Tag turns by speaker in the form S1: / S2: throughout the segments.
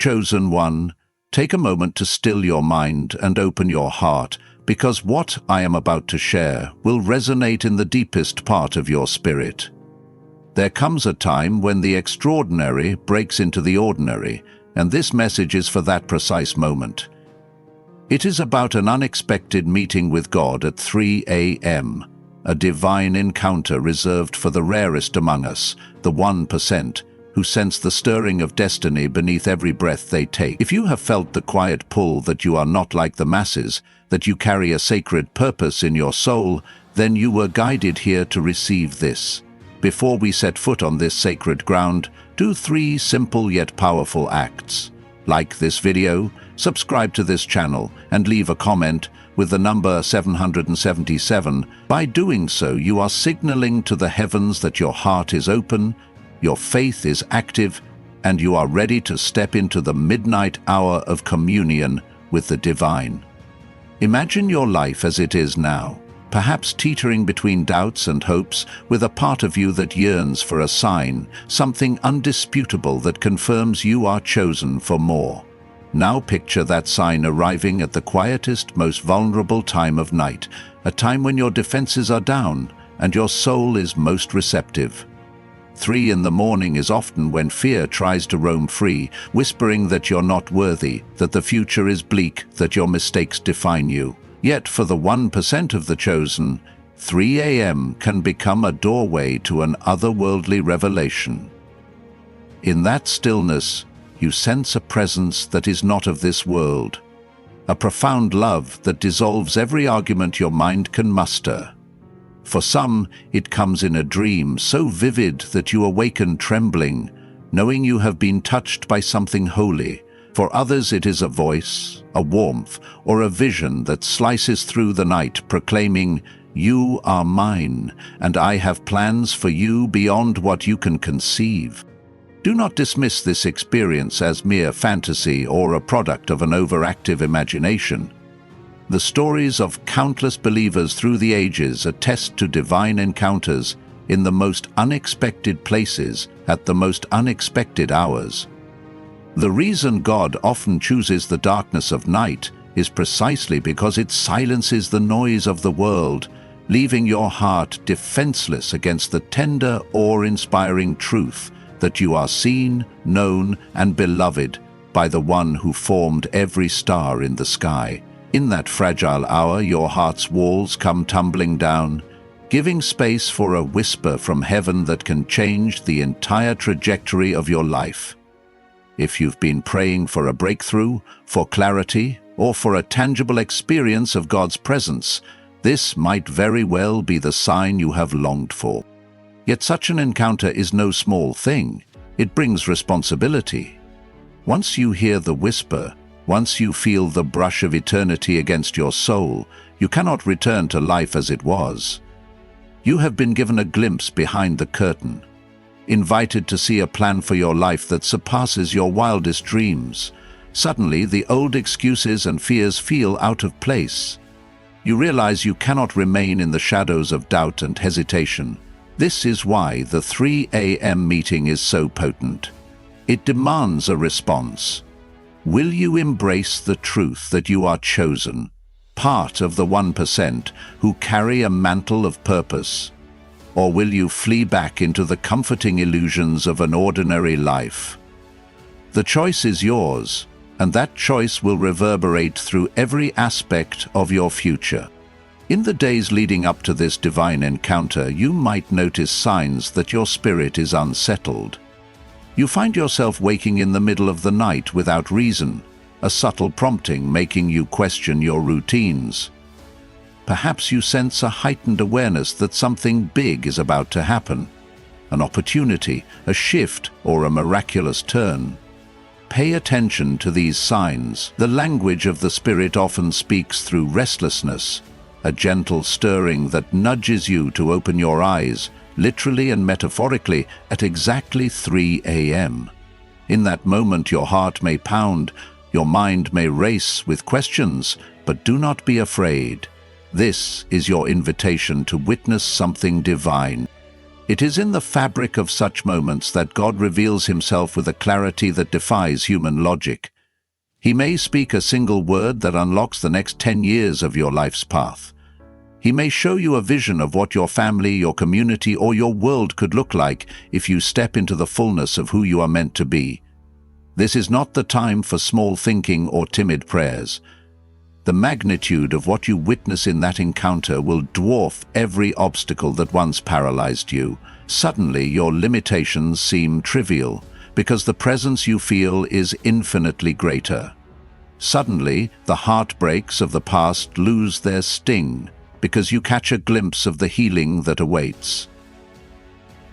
S1: Chosen one, take a moment to still your mind and open your heart, because what I am about to share will resonate in the deepest part of your spirit. There comes a time when the extraordinary breaks into the ordinary, and this message is for that precise moment. It is about an unexpected meeting with God at 3 a.m., a divine encounter reserved for the rarest among us, the 1%, who sense the stirring of destiny beneath every breath they take. If you have felt the quiet pull that you are not like the masses, that you carry a sacred purpose in your soul, then you were guided here to receive this. Before we set foot on this sacred ground, do 3 simple yet powerful acts. Like this video, subscribe to this channel, and leave a comment with the number 777. By doing so, you are signaling to the heavens that your heart is open, your faith is active, and you are ready to step into the midnight hour of communion with the divine. Imagine your life as it is now, perhaps teetering between doubts and hopes, with a part of you that yearns for a sign, something undisputable that confirms you are chosen for more. Now picture that sign arriving at the quietest, most vulnerable time of night, a time when your defenses are down and your soul is most receptive. 3 in the morning is often when fear tries to roam free, whispering that you're not worthy, that the future is bleak, that your mistakes define you. Yet for the 1% of the chosen, 3 a.m. can become a doorway to an otherworldly revelation. In that stillness, you sense a presence that is not of this world, a profound love that dissolves every argument your mind can muster. For some, it comes in a dream so vivid that you awaken trembling, knowing you have been touched by something holy. For others, it is a voice, a warmth, or a vision that slices through the night, proclaiming, "You are mine, and I have plans for you beyond what you can conceive." Do not dismiss this experience as mere fantasy or a product of an overactive imagination. The stories of countless believers through the ages attest to divine encounters in the most unexpected places at the most unexpected hours. The reason God often chooses the darkness of night is precisely because it silences the noise of the world, leaving your heart defenseless against the tender, awe-inspiring truth that you are seen, known, and beloved by the one who formed every star in the sky. In that fragile hour, your heart's walls come tumbling down, giving space for a whisper from heaven that can change the entire trajectory of your life. If you've been praying for a breakthrough, for clarity, or for a tangible experience of God's presence, this might very well be the sign you have longed for. Yet such an encounter is no small thing. It brings responsibility. Once you hear the whisper, once you feel the brush of eternity against your soul, you cannot return to life as it was. You have been given a glimpse behind the curtain, invited to see a plan for your life that surpasses your wildest dreams. Suddenly, the old excuses and fears feel out of place. You realize you cannot remain in the shadows of doubt and hesitation. This is why the 3 a.m. meeting is so potent. It demands a response. Will you embrace the truth that you are chosen, part of the 1% who carry a mantle of purpose? Or will you flee back into the comforting illusions of an ordinary life? The choice is yours, and that choice will reverberate through every aspect of your future. In the days leading up to this divine encounter, you might notice signs that your spirit is unsettled. You find yourself waking in the middle of the night without reason, a subtle prompting making you question your routines. Perhaps you sense a heightened awareness that something big is about to happen, an opportunity, a shift, or a miraculous turn. Pay attention to these signs. The language of the Spirit often speaks through restlessness, a gentle stirring that nudges you to open your eyes, literally and metaphorically, at exactly 3 a.m. In that moment, your heart may pound, your mind may race with questions, but do not be afraid. This is your invitation to witness something divine. It is in the fabric of such moments that God reveals himself with a clarity that defies human logic. He may speak a single word that unlocks the next 10 years of your life's path. He may show you a vision of what your family, your community, or your world could look like if you step into the fullness of who you are meant to be. This is not the time for small thinking or timid prayers. The magnitude of what you witness in that encounter will dwarf every obstacle that once paralyzed you. Suddenly, your limitations seem trivial, because the presence you feel is infinitely greater. Suddenly, the heartbreaks of the past lose their sting, because you catch a glimpse of the healing that awaits.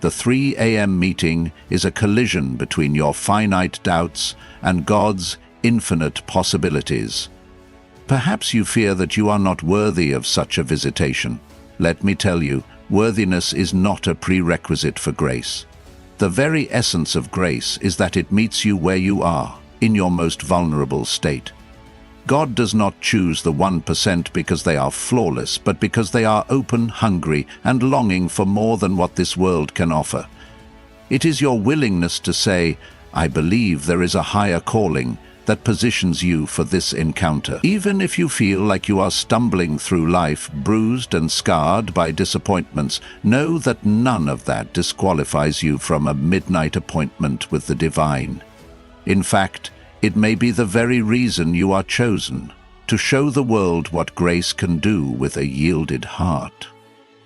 S1: The 3 a.m. meeting is a collision between your finite doubts and God's infinite possibilities. Perhaps you fear that you are not worthy of such a visitation. Let me tell you, worthiness is not a prerequisite for grace. The very essence of grace is that it meets you where you are, in your most vulnerable state. God does not choose the 1% because they are flawless, but because they are open, hungry, and longing for more than what this world can offer. It is your willingness to say, "I believe there is a higher calling," that positions you for this encounter. Even if you feel like you are stumbling through life, bruised and scarred by disappointments, know that none of that disqualifies you from a midnight appointment with the divine. In fact, it may be the very reason you are chosen, to show the world what grace can do with a yielded heart.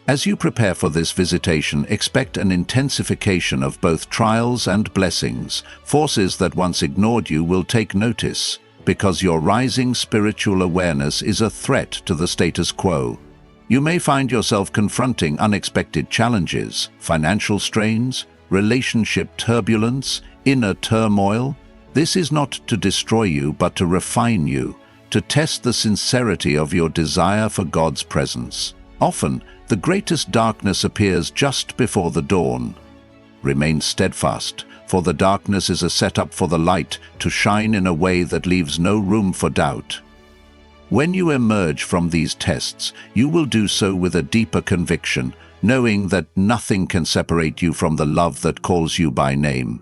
S1: As you prepare for this visitation, expect an intensification of both trials and blessings. Forces that once ignored you will take notice, because your rising spiritual awareness is a threat to the status quo. You may find yourself confronting unexpected challenges, financial strains, relationship turbulence, inner turmoil. This is not to destroy you, but to refine you, to test the sincerity of your desire for God's presence. Often, the greatest darkness appears just before the dawn. Remain steadfast, for the darkness is a setup for the light to shine in a way that leaves no room for doubt. When you emerge from these tests, you will do so with a deeper conviction, knowing that nothing can separate you from the love that calls you by name.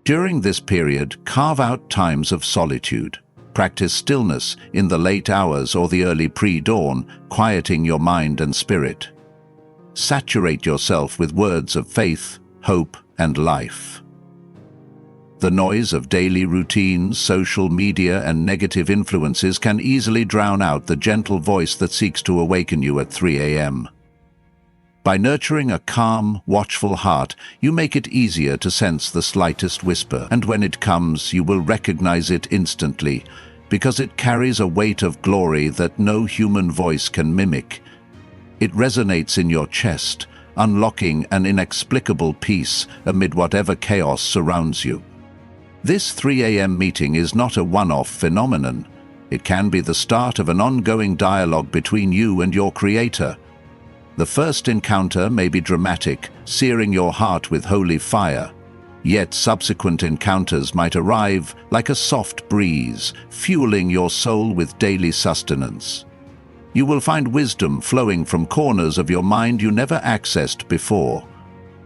S1: During this period, carve out times of solitude. Practice stillness in the late hours or the early pre-dawn, quieting your mind and spirit. Saturate yourself with words of faith, hope, and life. The noise of daily routines, social media, and negative influences can easily drown out the gentle voice that seeks to awaken you at 3 a.m. By nurturing a calm, watchful heart, you make it easier to sense the slightest whisper, and when it comes, you will recognize it instantly, because it carries a weight of glory that no human voice can mimic. It resonates in your chest, unlocking an inexplicable peace amid whatever chaos surrounds you. This 3 a.m. meeting is not a one-off phenomenon. It can be the start of an ongoing dialogue between you and your Creator. The first encounter may be dramatic, searing your heart with holy fire. Yet subsequent encounters might arrive like a soft breeze, fueling your soul with daily sustenance. You will find wisdom flowing from corners of your mind you never accessed before.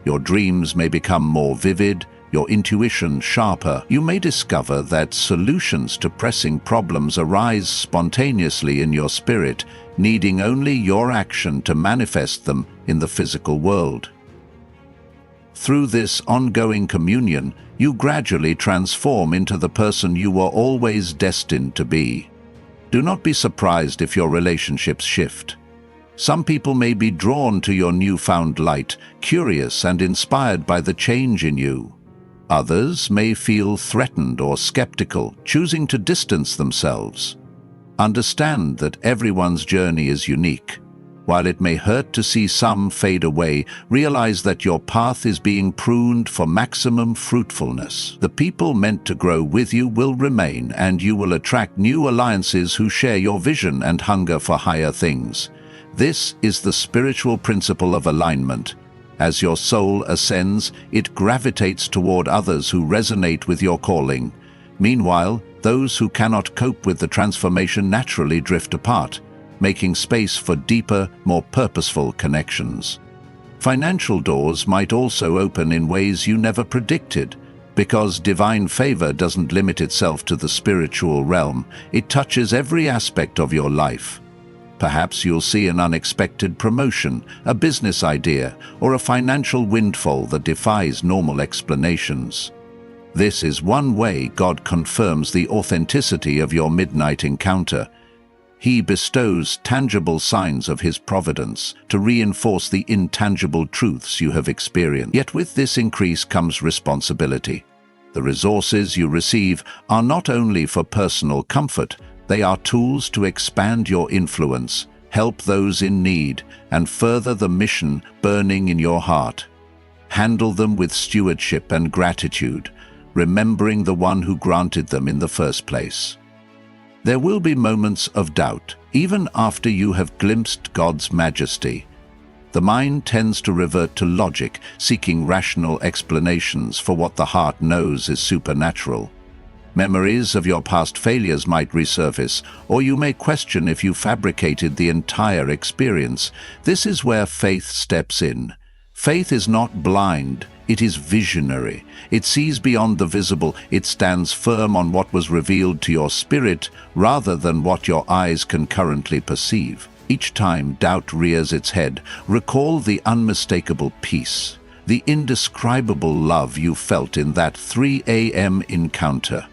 S1: Your dreams may become more vivid, your intuition sharper. You may discover that solutions to pressing problems arise spontaneously in your spirit, needing only your action to manifest them in the physical world. Through this ongoing communion, you gradually transform into the person you were always destined to be. Do not be surprised if your relationships shift. Some people may be drawn to your newfound light, curious and inspired by the change in you. Others may feel threatened or skeptical, choosing to distance themselves. Understand that everyone's journey is unique. While it may hurt to see some fade away, realize that your path is being pruned for maximum fruitfulness. The people meant to grow with you will remain, and you will attract new alliances who share your vision and hunger for higher things. This is the spiritual principle of alignment. As your soul ascends, it gravitates toward others who resonate with your calling. Meanwhile, those who cannot cope with the transformation naturally drift apart, making space for deeper, more purposeful connections. Financial doors might also open in ways you never predicted, because divine favor doesn't limit itself to the spiritual realm, it touches every aspect of your life. Perhaps you'll see an unexpected promotion, a business idea, or a financial windfall that defies normal explanations. This is one way God confirms the authenticity of your midnight encounter. He bestows tangible signs of His providence to reinforce the intangible truths you have experienced. Yet with this increase comes responsibility. The resources you receive are not only for personal comfort, they are tools to expand your influence, help those in need, and further the mission burning in your heart. Handle them with stewardship and gratitude, remembering the one who granted them in the first place. There will be moments of doubt, even after you have glimpsed God's majesty. The mind tends to revert to logic, seeking rational explanations for what the heart knows is supernatural. Memories of your past failures might resurface, or you may question if you fabricated the entire experience. This is where faith steps in. Faith is not blind, it is visionary. It sees beyond the visible, it stands firm on what was revealed to your spirit rather than what your eyes can currently perceive. Each time doubt rears its head, recall the unmistakable peace, the indescribable love you felt in that 3 a.m. encounter.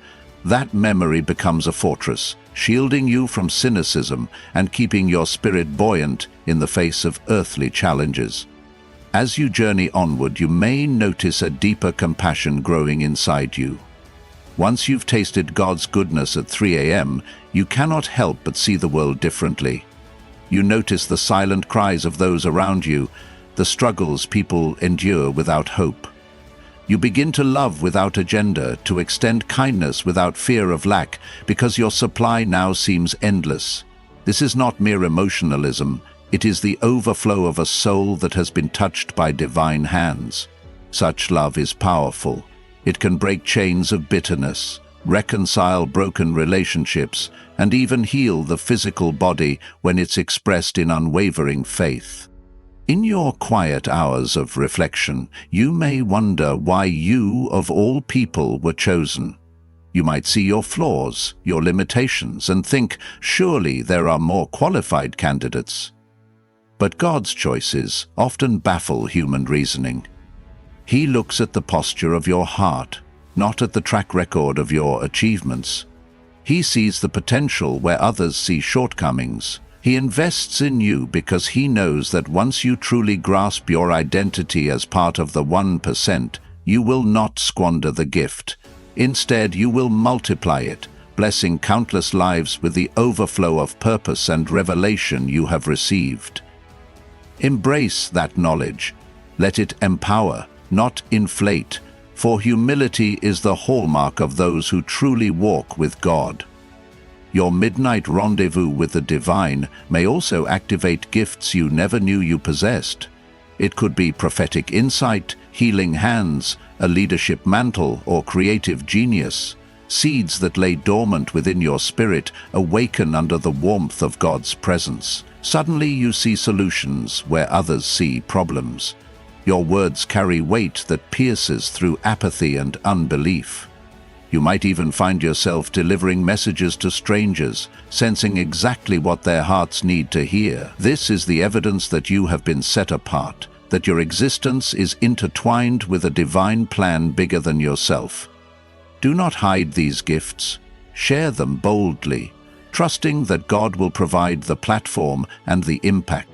S1: That memory becomes a fortress, shielding you from cynicism and keeping your spirit buoyant in the face of earthly challenges. As you journey onward, you may notice a deeper compassion growing inside you. Once you've tasted God's goodness at 3 a.m., you cannot help but see the world differently. You notice the silent cries of those around you, the struggles people endure without hope. You begin to love without agenda, to extend kindness without fear of lack, because your supply now seems endless. This is not mere emotionalism, it is the overflow of a soul that has been touched by divine hands. Such love is powerful. It can break chains of bitterness, reconcile broken relationships, and even heal the physical body when it's expressed in unwavering faith. In your quiet hours of reflection, you may wonder why you, of all people, were chosen. You might see your flaws, your limitations, and think, surely there are more qualified candidates. But God's choices often baffle human reasoning. He looks at the posture of your heart, not at the track record of your achievements. He sees the potential where others see shortcomings. He invests in you because He knows that once you truly grasp your identity as part of the 1%, you will not squander the gift. Instead, you will multiply it, blessing countless lives with the overflow of purpose and revelation you have received. Embrace that knowledge. Let it empower, not inflate, for humility is the hallmark of those who truly walk with God. Your midnight rendezvous with the divine may also activate gifts you never knew you possessed. It could be prophetic insight, healing hands, a leadership mantle, or creative genius. Seeds that lay dormant within your spirit awaken under the warmth of God's presence. Suddenly you see solutions where others see problems. Your words carry weight that pierces through apathy and unbelief. You might even find yourself delivering messages to strangers, sensing exactly what their hearts need to hear. This is the evidence that you have been set apart, that your existence is intertwined with a divine plan bigger than yourself. Do not hide these gifts. Share them boldly, trusting that God will provide the platform and the impact.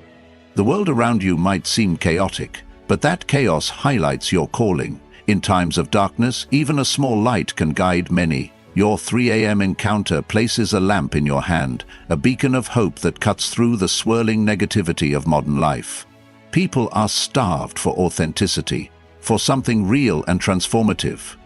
S1: The world around you might seem chaotic, but that chaos highlights your calling. In times of darkness, even a small light can guide many. Your 3 a.m. encounter places a lamp in your hand, a beacon of hope that cuts through the swirling negativity of modern life. People are starved for authenticity, for something real and transformative.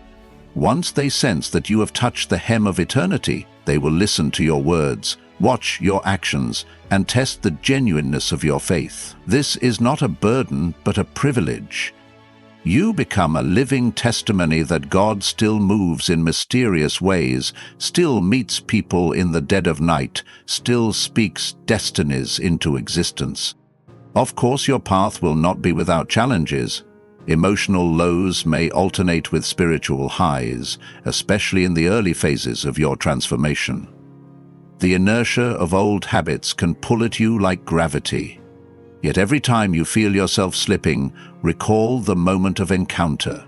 S1: Once they sense that you have touched the hem of eternity, they will listen to your words, watch your actions, and test the genuineness of your faith. This is not a burden, but a privilege. You become a living testimony that God still moves in mysterious ways, still meets people in the dead of night, still speaks destinies into existence. Of course, your path will not be without challenges. Emotional lows may alternate with spiritual highs, especially in the early phases of your transformation. The inertia of old habits can pull at you like gravity. Yet every time you feel yourself slipping, recall the moment of encounter.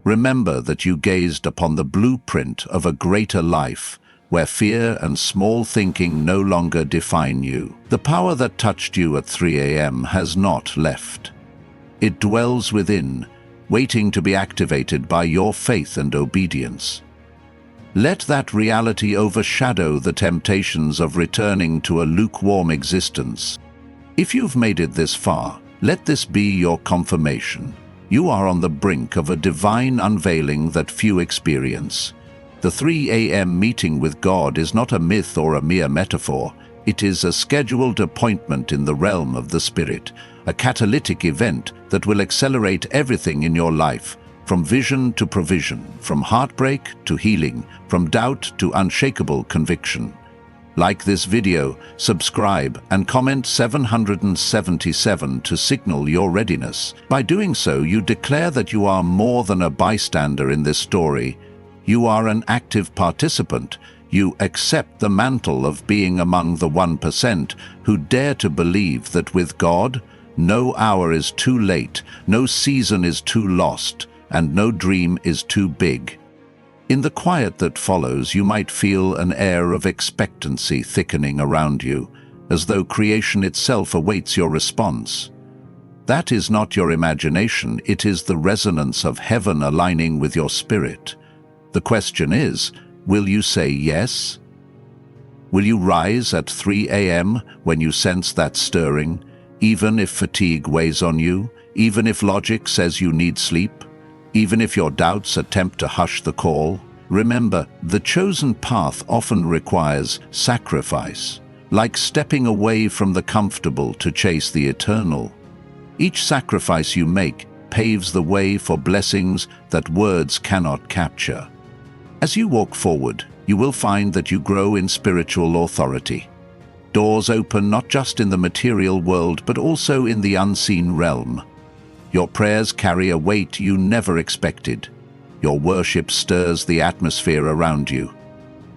S1: Remember that you gazed upon the blueprint of a greater life, where fear and small thinking no longer define you. The power that touched you at 3 a.m. has not left. It dwells within, waiting to be activated by your faith and obedience. Let that reality overshadow the temptations of returning to a lukewarm existence. If you've made it this far, let this be your confirmation. You are on the brink of a divine unveiling that few experience. The 3 a.m. meeting with God is not a myth or a mere metaphor. It is a scheduled appointment in the realm of the Spirit, a catalytic event that will accelerate everything in your life, from vision to provision, from heartbreak to healing, from doubt to unshakable conviction. Like this video, subscribe, and comment 777 to signal your readiness. By doing so, you declare that you are more than a bystander in this story. You are an active participant. You accept the mantle of being among the 1% who dare to believe that with God, no hour is too late, no season is too lost, and no dream is too big. In the quiet that follows, you might feel an air of expectancy thickening around you, as though creation itself awaits your response. That is not your imagination, it is the resonance of heaven aligning with your spirit. The question is, will you say yes? Will you rise at 3 a.m. when you sense that stirring, even if fatigue weighs on you, even if logic says you need sleep, even if your doubts attempt to hush the call? Remember, the chosen path often requires sacrifice, like stepping away from the comfortable to chase the eternal. Each sacrifice you make paves the way for blessings that words cannot capture. As you walk forward, you will find that you grow in spiritual authority. Doors open not just in the material world, but also in the unseen realm. Your prayers carry a weight you never expected. Your worship stirs the atmosphere around you.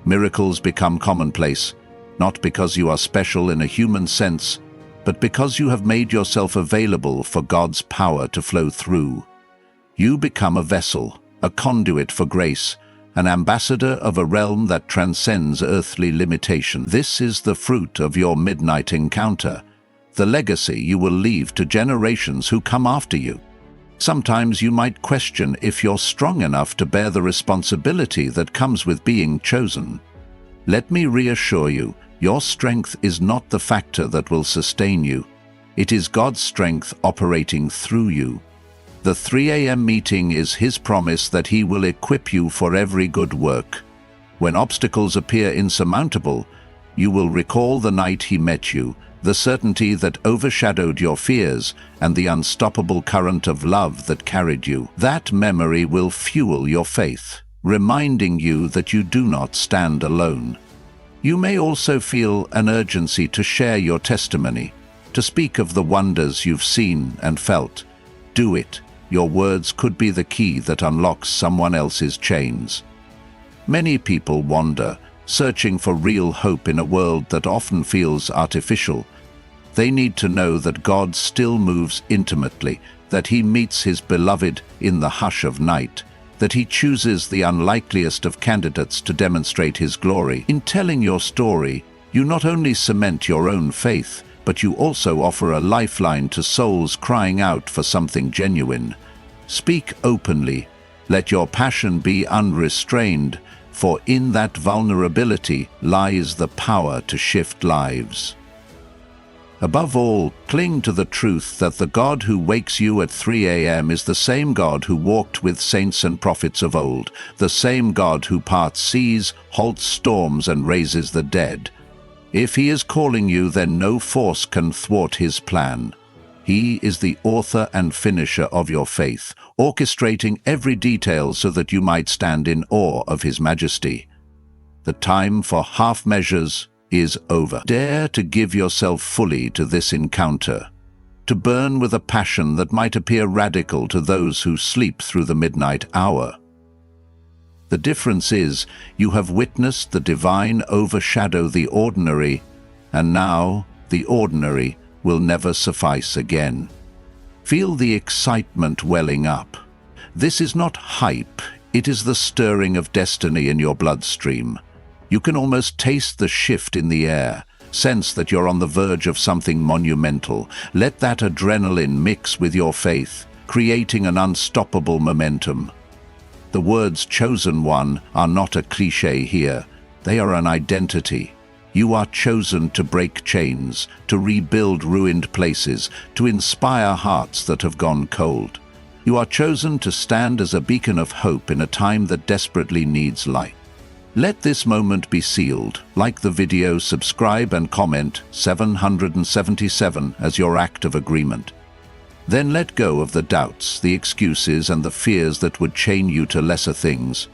S1: Miracles become commonplace, not because you are special in a human sense, but because you have made yourself available for God's power to flow through. You become a vessel, a conduit for grace, an ambassador of a realm that transcends earthly limitation. This is the fruit of your midnight encounter, the legacy you will leave to generations who come after you. Sometimes you might question if you're strong enough to bear the responsibility that comes with being chosen. Let me reassure you, your strength is not the factor that will sustain you. It is God's strength operating through you. The 3 a.m. meeting is His promise that He will equip you for every good work. When obstacles appear insurmountable, you will recall the night He met you, the certainty that overshadowed your fears, and the unstoppable current of love that carried you. That memory will fuel your faith, reminding you that you do not stand alone. You may also feel an urgency to share your testimony, to speak of the wonders you've seen and felt. Do it. Your words could be the key that unlocks someone else's chains. Many people wander, searching for real hope in a world that often feels artificial. They need to know that God still moves intimately, that He meets His beloved in the hush of night, that He chooses the unlikeliest of candidates to demonstrate His glory. In telling your story, you not only cement your own faith, but you also offer a lifeline to souls crying out for something genuine. Speak openly. Let your passion be unrestrained, for in that vulnerability lies the power to shift lives. Above all, cling to the truth that the God who wakes you at 3 a.m. is the same God who walked with saints and prophets of old, the same God who parts seas, halts storms, and raises the dead. If He is calling you, then no force can thwart His plan. He is the author and finisher of your faith, orchestrating every detail so that you might stand in awe of His majesty. The time for half measures is over. Dare to give yourself fully to this encounter. to burn with a passion that might appear radical to those who sleep through the midnight hour. The difference is, you have witnessed the divine overshadow the ordinary, and now the ordinary will never suffice again. Feel the excitement welling up. This is not hype, it is the stirring of destiny in your bloodstream. You can almost taste the shift in the air, sense that you're on the verge of something monumental. Let that adrenaline mix with your faith, creating an unstoppable momentum. The words "chosen one" are not a cliché here. They are an identity. You are chosen to break chains, to rebuild ruined places, to inspire hearts that have gone cold. You are chosen to stand as a beacon of hope in a time that desperately needs light. Let this moment be sealed. Like the video, subscribe and comment 777 as your act of agreement. Then let go of the doubts, the excuses, and the fears that would chain you to lesser things.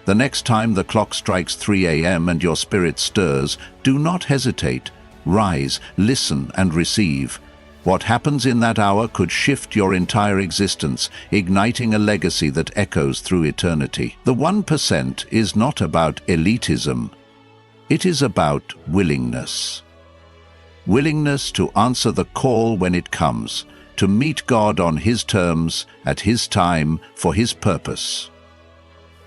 S1: The next time the clock strikes 3 a.m. and your spirit stirs, do not hesitate. Rise, listen, and receive. What happens in that hour could shift your entire existence, igniting a legacy that echoes through eternity. The 1% is not about elitism. It is about willingness. Willingness to answer the call when it comes, to meet God on His terms, at His time, for His purpose.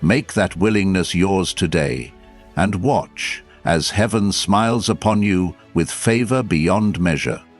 S1: Make that willingness yours today, and watch as heaven smiles upon you with favor beyond measure.